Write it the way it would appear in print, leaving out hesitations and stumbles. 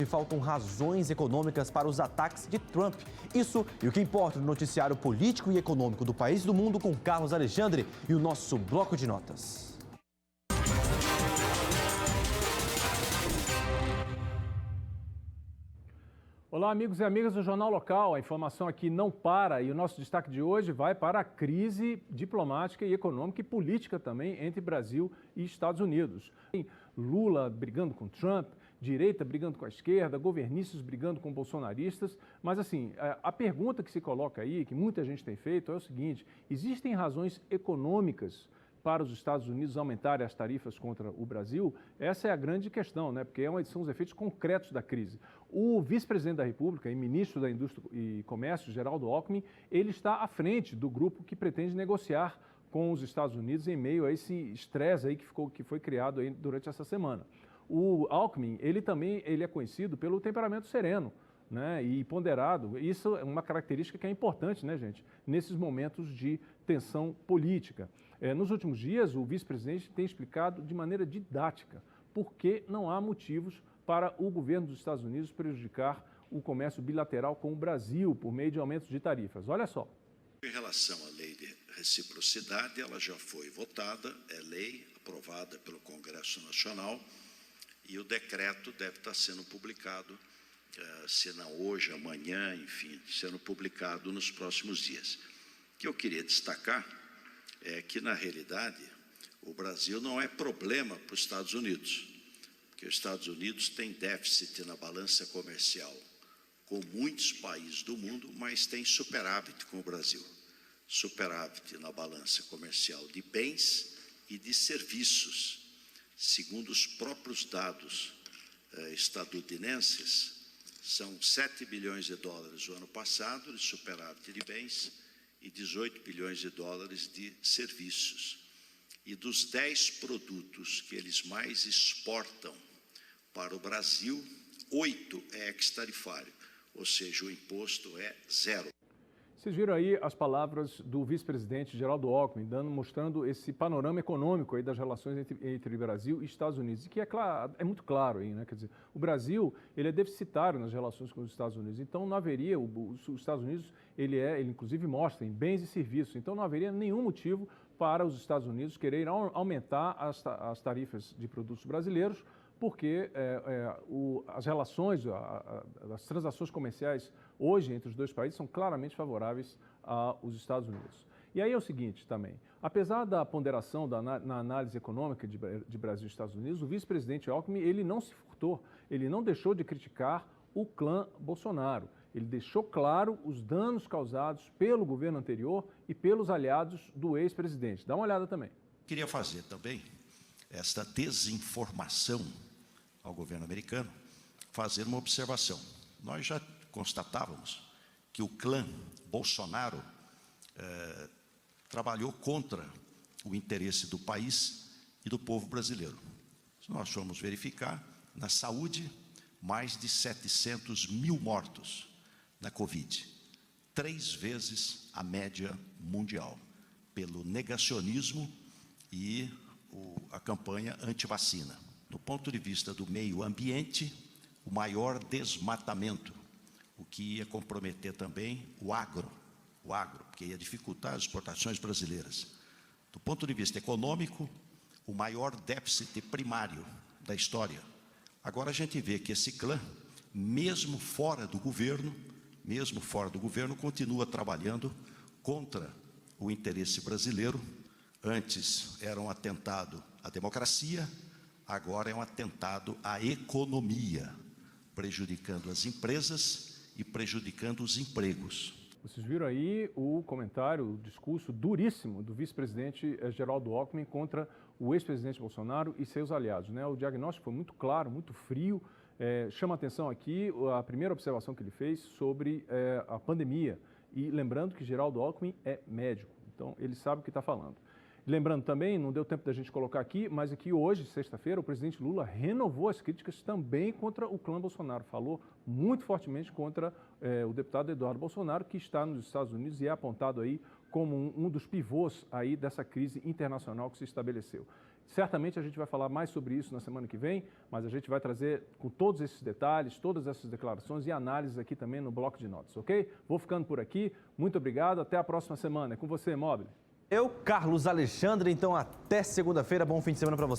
Faltam razões econômicas para os ataques de Trump. Isso e o que importa no noticiário político e econômico do país e do mundo com Carlos Alexandre e o nosso bloco de notas. Olá, amigos e amigas do Jornal Local. A informação aqui não para e o nosso destaque de hoje vai para a crise diplomática e econômica e política também entre Brasil e Estados Unidos. Lula brigando com Trump, direita brigando com a esquerda, governistas brigando com bolsonaristas. Mas, assim, a pergunta que se coloca aí, que muita gente tem feito, é o seguinte: existem razões econômicas para os Estados Unidos aumentarem as tarifas contra o Brasil? Essa é a grande questão, né? Porque são os efeitos concretos da crise. O vice-presidente da República e ministro da Indústria e Comércio, Geraldo Alckmin, ele está à frente do grupo que pretende negociar com os Estados Unidos em meio a esse estresse aí que foi criado aí durante essa semana. O Alckmin, ele é conhecido pelo temperamento sereno, né, e ponderado. Isso é uma característica que é importante, né, gente, nesses momentos de tensão política. Nos últimos dias, o vice-presidente tem explicado de maneira didática por que não há motivos para o governo dos Estados Unidos prejudicar o comércio bilateral com o Brasil por meio de aumentos de tarifas. Olha só. Em relação à lei de reciprocidade, ela já foi votada, é lei aprovada pelo Congresso Nacional e o decreto deve estar sendo publicado, se não hoje, amanhã, enfim, sendo publicado nos próximos dias. O que eu queria destacar é que, na realidade, o Brasil não é problema para os Estados Unidos, porque os Estados Unidos têm déficit na balança comercial com muitos países do mundo, mas tem superávit com o Brasil. Superávit na balança comercial de bens e de serviços. Segundo os próprios dados estadunidenses, são 7 bilhões de dólares o ano passado de superávit de bens e 18 bilhões de dólares de serviços. E dos 10 produtos que eles mais exportam para o Brasil, 8 é ex-tarifário, ou seja, o imposto é zero. Vocês viram aí as palavras do vice-presidente Geraldo Alckmin, mostrando esse panorama econômico aí das relações entre Brasil e Estados Unidos, e que é muito claro aí, né? Quer dizer, o Brasil, ele é deficitário nas relações com os Estados Unidos, então não haveria, os Estados Unidos, ele inclusive mostra em bens e serviços, então não haveria nenhum motivo para os Estados Unidos quererem aumentar as tarifas de produtos brasileiros, porque as relações, as transações comerciais hoje entre os dois países são claramente favoráveis aos Estados Unidos. E aí é o seguinte também, apesar da ponderação na análise econômica de Brasil e Estados Unidos, o vice-presidente Alckmin, ele não se furtou, ele não deixou de criticar o clã Bolsonaro. Ele deixou claro os danos causados pelo governo anterior e pelos aliados do ex-presidente. Dá uma olhada também. Queria fazer também esta desinformação ao governo americano, fazer uma observação. Nós já constatávamos que o clã Bolsonaro trabalhou contra o interesse do país e do povo brasileiro. Se nós formos verificar, na saúde, mais de 700 mil mortos na Covid, 3 vezes a média mundial, pelo negacionismo e a campanha anti-vacina. Do ponto de vista do meio ambiente, o maior desmatamento, o que ia comprometer também o agro, porque ia dificultar as exportações brasileiras. Do ponto de vista econômico, o maior déficit primário da história. Agora a gente vê que esse clã, mesmo fora do governo, continua trabalhando contra o interesse brasileiro. Antes era um atentado à democracia, agora é um atentado à economia, prejudicando as empresas e prejudicando os empregos. Vocês viram aí o comentário, o discurso duríssimo do vice-presidente Geraldo Alckmin contra o ex-presidente Bolsonaro e seus aliados, né? O diagnóstico foi muito claro, muito frio. Chama a atenção aqui a primeira observação que ele fez sobre a pandemia. E lembrando que Geraldo Alckmin é médico, então ele sabe o que está falando. Lembrando também, não deu tempo da gente colocar aqui, mas aqui hoje, sexta-feira, o presidente Lula renovou as críticas também contra o clã Bolsonaro. Falou muito fortemente contra o deputado Eduardo Bolsonaro, que está nos Estados Unidos e é apontado aí como um dos pivôs aí dessa crise internacional que se estabeleceu. Certamente a gente vai falar mais sobre isso na semana que vem, mas a gente vai trazer com todos esses detalhes, todas essas declarações e análises aqui também no bloco de notas, ok? Vou ficando por aqui. Muito obrigado. Até a próxima semana. É com você, Mobile. Eu, Carlos Alexandre. Então, até segunda-feira. Bom fim de semana para você.